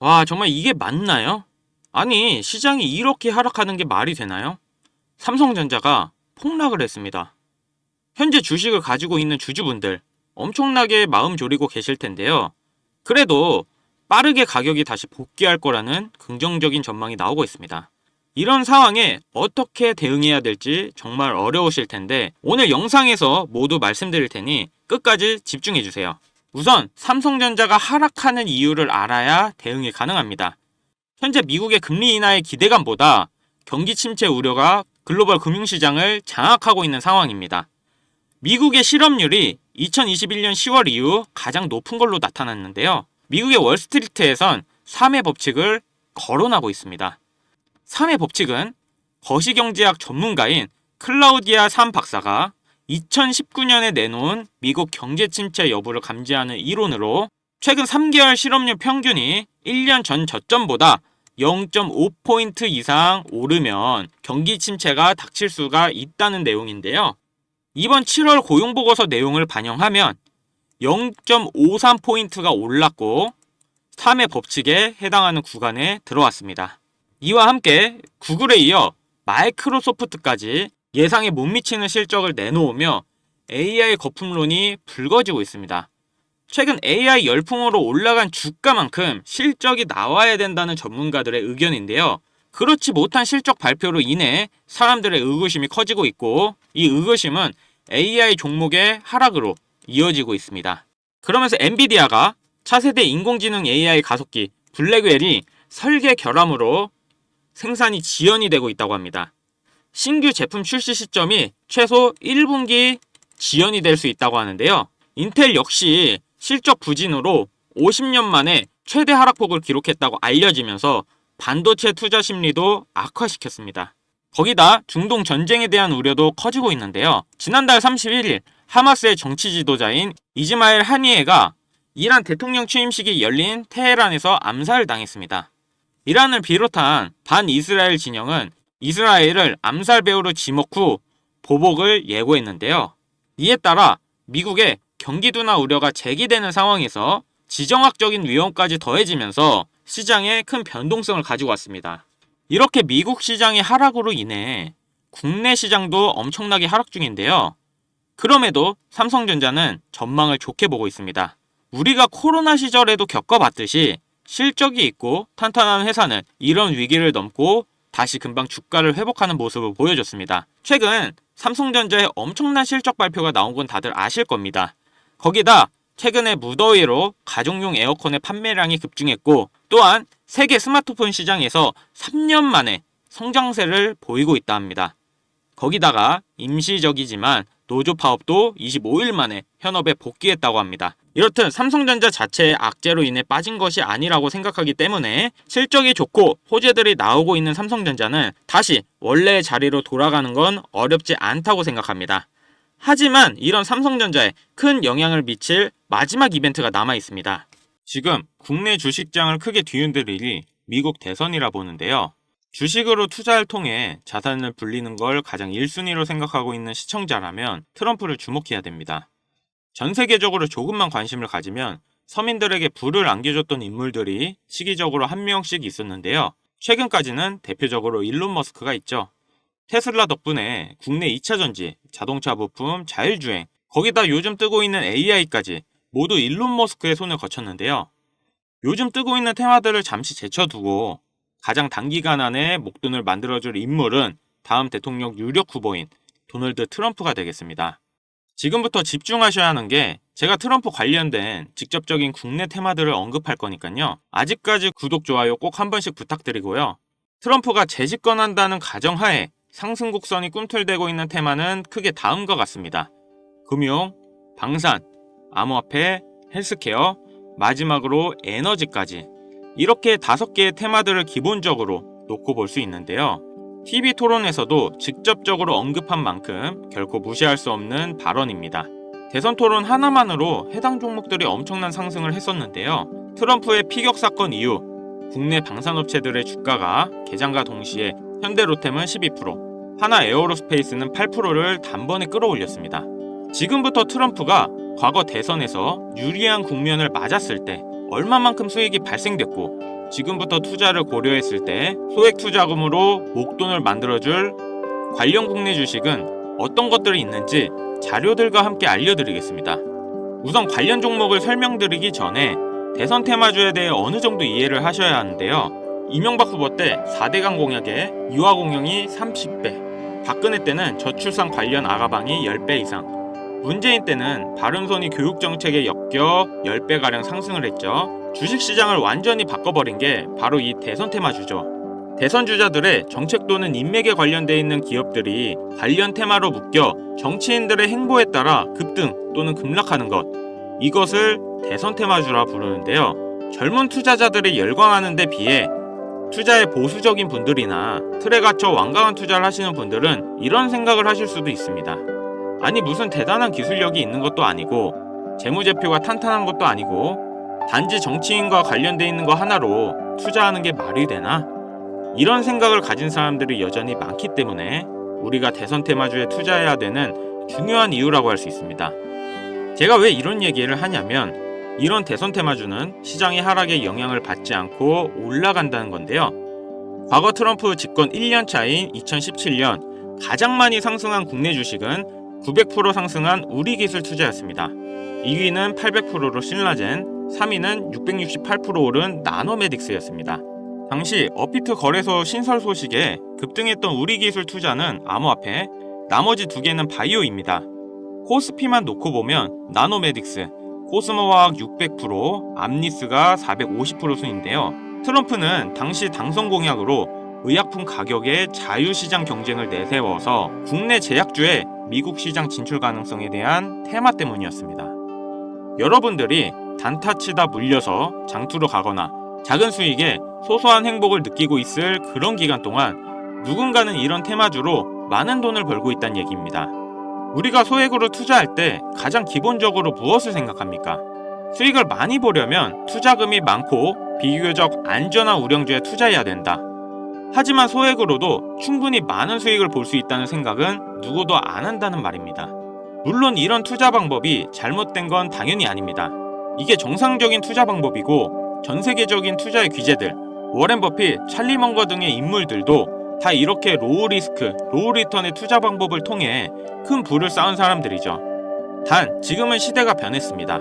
와, 정말 이게 맞나요? 아니, 시장이 이렇게 하락하는 게 말이 되나요? 삼성전자가 폭락을 했습니다. 현재 주식을 가지고 있는 주주분들 엄청나게 마음 졸이고 계실 텐데요. 그래도 빠르게 가격이 다시 복귀할 거라는 긍정적인 전망이 나오고 있습니다. 이런 상황에 어떻게 대응해야 될지 정말 어려우실 텐데 오늘 영상에서 모두 말씀드릴 테니 끝까지 집중해 주세요. 우선 삼성전자가 하락하는 이유를 알아야 대응이 가능합니다. 현재 미국의 금리 인하의 기대감보다 경기 침체 우려가 글로벌 금융시장을 장악하고 있는 상황입니다. 미국의 실업률이 2021년 10월 이후 가장 높은 걸로 나타났는데요. 미국의 월스트리트에선 3의 법칙을 거론하고 있습니다. 3의 법칙은 거시경제학 전문가인 클라우디아 삼 박사가 2019년에 내놓은 미국 경제 침체 여부를 감지하는 이론으로 최근 3개월 실업률 평균이 1년 전 저점보다 0.5포인트 이상 오르면 경기 침체가 닥칠 수가 있다는 내용인데요. 이번 7월 고용보고서 내용을 반영하면 0.53포인트가 올랐고 3의 법칙에 해당하는 구간에 들어왔습니다. 이와 함께 구글에 이어 마이크로소프트까지 예상에 못 미치는 실적을 내놓으며 AI 거품론이 불거지고 있습니다. 최근 AI 열풍으로 올라간 주가만큼 실적이 나와야 된다는 전문가들의 의견인데요. 그렇지 못한 실적 발표로 인해 사람들의 의구심이 커지고 있고 이 의구심은 AI 종목의 하락으로 이어지고 있습니다. 그러면서 엔비디아가 차세대 인공지능 AI 가속기 블랙웰이 설계 결함으로 생산이 지연이 되고 있다고 합니다. 신규 제품 출시 시점이 최소 1분기 지연이 될 수 있다고 하는데요. 인텔 역시 실적 부진으로 50년 만에 최대 하락폭을 기록했다고 알려지면서 반도체 투자 심리도 악화시켰습니다. 거기다 중동 전쟁에 대한 우려도 커지고 있는데요. 지난달 31일 하마스의 정치 지도자인 이즈마엘 하니에가 이란 대통령 취임식이 열린 테헤란에서 암살당했습니다. 이란을 비롯한 반이스라엘 진영은 이스라엘을 암살 배후로 지목 후 보복을 예고했는데요. 이에 따라 미국의 경기 둔화 우려가 제기되는 상황에서 지정학적인 위험까지 더해지면서 시장에 큰 변동성을 가지고 왔습니다. 이렇게 미국 시장의 하락으로 인해 국내 시장도 엄청나게 하락 중인데요. 그럼에도 삼성전자는 전망을 좋게 보고 있습니다. 우리가 코로나 시절에도 겪어봤듯이 실적이 있고 탄탄한 회사는 이런 위기를 넘고 다시 금방 주가를 회복하는 모습을 보여줬습니다. 최근 삼성전자의 엄청난 실적 발표가 나온 건 다들 아실 겁니다. 거기다 최근에 무더위로 가정용 에어컨의 판매량이 급증했고 또한 세계 스마트폰 시장에서 3년 만에 성장세를 보이고 있다 합니다. 거기다가 임시적이지만 노조 파업도 25일 만에 현업에 복귀했다고 합니다. 이렇듯 삼성전자 자체의 악재로 인해 빠진 것이 아니라고 생각하기 때문에 실적이 좋고 호재들이 나오고 있는 삼성전자는 다시 원래의 자리로 돌아가는 건 어렵지 않다고 생각합니다. 하지만 이런 삼성전자에 큰 영향을 미칠 마지막 이벤트가 남아 있습니다. 지금 국내 주식장을 크게 뒤흔들 일이 미국 대선이라 보는데요. 주식으로 투자를 통해 자산을 불리는 걸 가장 1순위로 생각하고 있는 시청자라면 트럼프를 주목해야 됩니다. 전 세계적으로 조금만 관심을 가지면 서민들에게 부를 안겨줬던 인물들이 시기적으로 한 명씩 있었는데요. 최근까지는 대표적으로 일론 머스크가 있죠. 테슬라 덕분에 국내 2차전지, 자동차 부품, 자율주행, 거기다 요즘 뜨고 있는 AI까지 모두 일론 머스크의 손을 거쳤는데요. 요즘 뜨고 있는 테마들을 잠시 제쳐두고 가장 단기간 안에 목돈을 만들어줄 인물은 다음 대통령 유력 후보인 도널드 트럼프가 되겠습니다. 지금부터 집중하셔야 하는 게 제가 트럼프 관련된 직접적인 국내 테마들을 언급할 거니까요. 아직까지 구독, 좋아요 꼭 한 번씩 부탁드리고요. 트럼프가 재집권한다는 가정하에 상승 곡선이 꿈틀대고 있는 테마는 크게 다음과 같습니다. 금융, 방산, 암호화폐, 헬스케어, 마지막으로 에너지까지 이렇게 5개의 테마들을 기본적으로 놓고 볼 수 있는데요. TV 토론에서도 직접적으로 언급한 만큼 결코 무시할 수 없는 발언입니다. 대선 토론 하나만으로 해당 종목들이 엄청난 상승을 했었는데요. 트럼프의 피격 사건 이후 국내 방산업체들의 주가가 개장과 동시에 현대로템은 12%, 하나에어로스페이스는 8%를 단번에 끌어올렸습니다. 지금부터 트럼프가 과거 대선에서 유리한 국면을 맞았을 때 얼마만큼 수익이 발생됐고 지금부터 투자를 고려했을 때 소액 투자금으로 목돈을 만들어줄 관련 국내 주식은 어떤 것들이 있는지 자료들과 함께 알려드리겠습니다. 우선 관련 종목을 설명드리기 전에 대선 테마주에 대해 어느 정도 이해를 하셔야 하는데요. 이명박 후보 때 4대강 공약에 유아 공영이 30배, 박근혜 때는 저출산 관련 아가방이 10배 이상, 문재인 때는 바른손이 교육정책에 엮여 10배가량 상승을 했죠. 주식시장을 완전히 바꿔버린 게 바로 이 대선 테마주죠. 대선 주자들의 정책 또는 인맥에 관련돼 있는 기업들이 관련 테마로 묶여 정치인들의 행보에 따라 급등 또는 급락하는 것, 이것을 대선 테마주라 부르는데요. 젊은 투자자들이 열광하는 데 비해 투자에 보수적인 분들이나 틀에 갇혀 완강한 투자를 하시는 분들은 이런 생각을 하실 수도 있습니다. 아니, 무슨 대단한 기술력이 있는 것도 아니고 재무제표가 탄탄한 것도 아니고 단지 정치인과 관련돼 있는 거 하나로 투자하는 게 말이 되나? 이런 생각을 가진 사람들이 여전히 많기 때문에 우리가 대선 테마주에 투자해야 되는 중요한 이유라고 할 수 있습니다. 제가 왜 이런 얘기를 하냐면, 이런 대선 테마주는 시장의 하락에 영향을 받지 않고 올라간다는 건데요. 과거 트럼프 집권 1년 차인 2017년 가장 많이 상승한 국내 주식은 900% 상승한 우리기술 투자였습니다. 2위는 800%로 신라젠, 3위는 668% 오른 나노메딕스였습니다. 당시 업비트 거래소 신설 소식에 급등했던 우리기술 투자는 암호화폐, 나머지 두 개는 바이오입니다. 코스피만 놓고 보면 나노메딕스, 코스모화학 600%, 암리스가 450% 순인데요. 트럼프는 당시 당선 공약으로 의약품 가격의 자유시장 경쟁을 내세워서 국내 제약주의 미국 시장 진출 가능성에 대한 테마 때문이었습니다. 여러분들이 단타치다 물려서 장투로 가거나 작은 수익에 소소한 행복을 느끼고 있을 그런 기간 동안 누군가는 이런 테마주로 많은 돈을 벌고 있다는 얘기입니다. 우리가 소액으로 투자할 때 가장 기본적으로 무엇을 생각합니까? 수익을 많이 보려면 투자금이 많고 비교적 안전한 우량주에 투자해야 된다. 하지만 소액으로도 충분히 많은 수익을 볼 수 있다는 생각은 누구도 안 한다는 말입니다. 물론 이런 투자 방법이 잘못된 건 당연히 아닙니다. 이게 정상적인 투자 방법이고 전 세계적인 투자의 귀재들, 워렌 버핏, 찰리 먼거 등의 인물들도 다 이렇게 로우 리스크, 로우 리턴의 투자 방법을 통해 큰 부를 쌓은 사람들이죠. 단 지금은 시대가 변했습니다.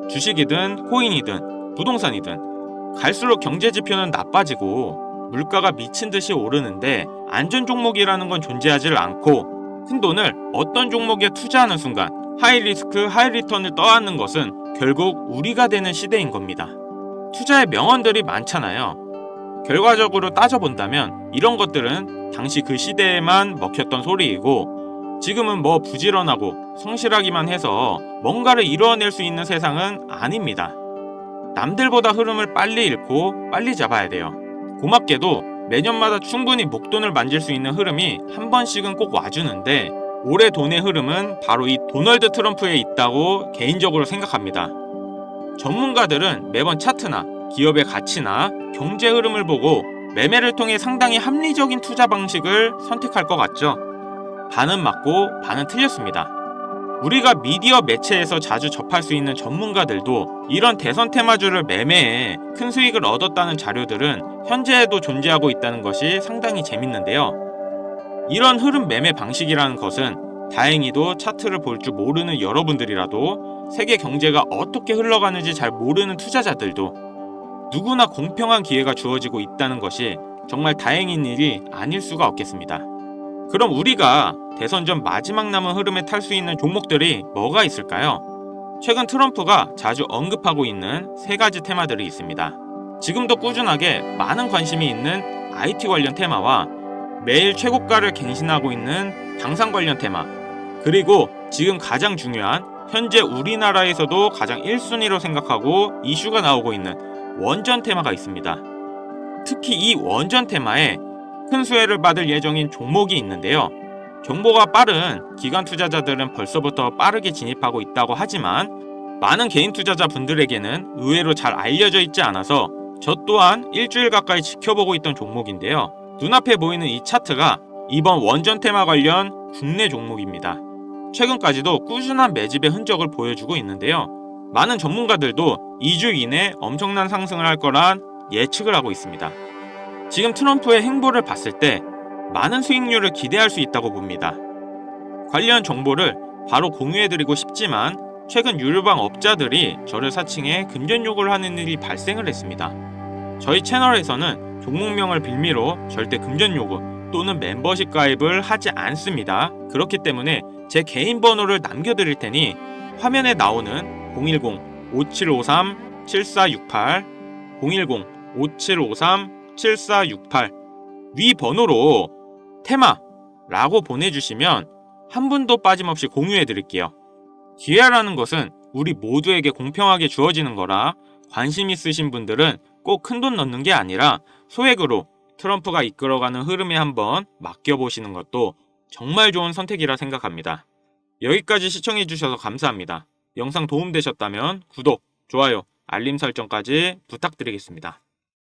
주식이든 코인이든 부동산이든 갈수록 경제 지표는 나빠지고 물가가 미친 듯이 오르는데 안전 종목이라는 건 존재하지 않고 큰돈을 어떤 종목에 투자하는 순간 하이 리스크 하이 리턴을 떠안는 것은 결국 우리가 되는 시대인 겁니다. 투자의 명언들이 많잖아요. 결과적으로 따져본다면 이런 것들은 당시 그 시대에만 먹혔던 소리이고 지금은 뭐 부지런하고 성실하기만 해서 뭔가를 이루어낼 수 있는 세상은 아닙니다. 남들보다 흐름을 빨리 읽고 빨리 잡아야 돼요. 고맙게도 매년마다 충분히 목돈을 만질 수 있는 흐름이 한 번씩은 꼭 와주는데 올해 돈의 흐름은 바로 이 도널드 트럼프에 있다고 개인적으로 생각합니다. 전문가들은 매번 차트나 기업의 가치나 경제 흐름을 보고 매매를 통해 상당히 합리적인 투자 방식을 선택할 것 같죠. 반은 맞고 반은 틀렸습니다. 우리가 미디어 매체에서 자주 접할 수 있는 전문가들도 이런 대선 테마주를 매매해 큰 수익을 얻었다는 자료들은 현재에도 존재하고 있다는 것이 상당히 재밌는데요. 이런 흐름 매매 방식이라는 것은 다행히도 차트를 볼 줄 모르는 여러분들이라도 세계 경제가 어떻게 흘러가는지 잘 모르는 투자자들도 누구나 공평한 기회가 주어지고 있다는 것이 정말 다행인 일이 아닐 수가 없겠습니다. 그럼 우리가 대선 전 마지막 남은 흐름에 탈 수 있는 종목들이 뭐가 있을까요? 최근 트럼프가 자주 언급하고 있는 세 가지 테마들이 있습니다. 지금도 꾸준하게 많은 관심이 있는 IT 관련 테마와 매일 최고가를 갱신하고 있는 방산 관련 테마, 그리고 지금 가장 중요한 현재 우리나라에서도 가장 1순위로 생각하고 이슈가 나오고 있는 원전 테마가 있습니다. 특히 이 원전 테마에 큰 수혜를 받을 예정인 종목이 있는데요. 정보가 빠른 기관 투자자들은 벌써부터 빠르게 진입하고 있다고 하지만 많은 개인 투자자분들에게는 의외로 잘 알려져 있지 않아서 저 또한 일주일 가까이 지켜보고 있던 종목인데요. 눈앞에 보이는 이 차트가 이번 원전 테마 관련 국내 종목입니다. 최근까지도 꾸준한 매집의 흔적을 보여주고 있는데요. 많은 전문가들도 2주 이내 엄청난 상승을 할 거란 예측을 하고 있습니다. 지금 트럼프의 행보를 봤을 때 많은 수익률을 기대할 수 있다고 봅니다. 관련 정보를 바로 공유해드리고 싶지만 최근 유료방 업자들이 저를 사칭해 금전 요구를 하는 일이 발생을 했습니다. 저희 채널에서는 종목명을 빌미로 절대 금전 요구 또는 멤버십 가입을 하지 않습니다. 그렇기 때문에 제 개인 번호를 남겨드릴 테니 화면에 나오는 010-5753-7468 010-5753-7468 위 번호로 테마라고 보내주시면 한 분도 빠짐없이 공유해드릴게요. 기회라는 것은 우리 모두에게 공평하게 주어지는 거라 관심 있으신 분들은 꼭 큰돈 넣는 게 아니라 소액으로 트럼프가 이끌어가는 흐름에 한번 맡겨보시는 것도 정말 좋은 선택이라 생각합니다. 여기까지 시청해주셔서 감사합니다. 영상 도움되셨다면 구독, 좋아요, 알림 설정까지 부탁드리겠습니다.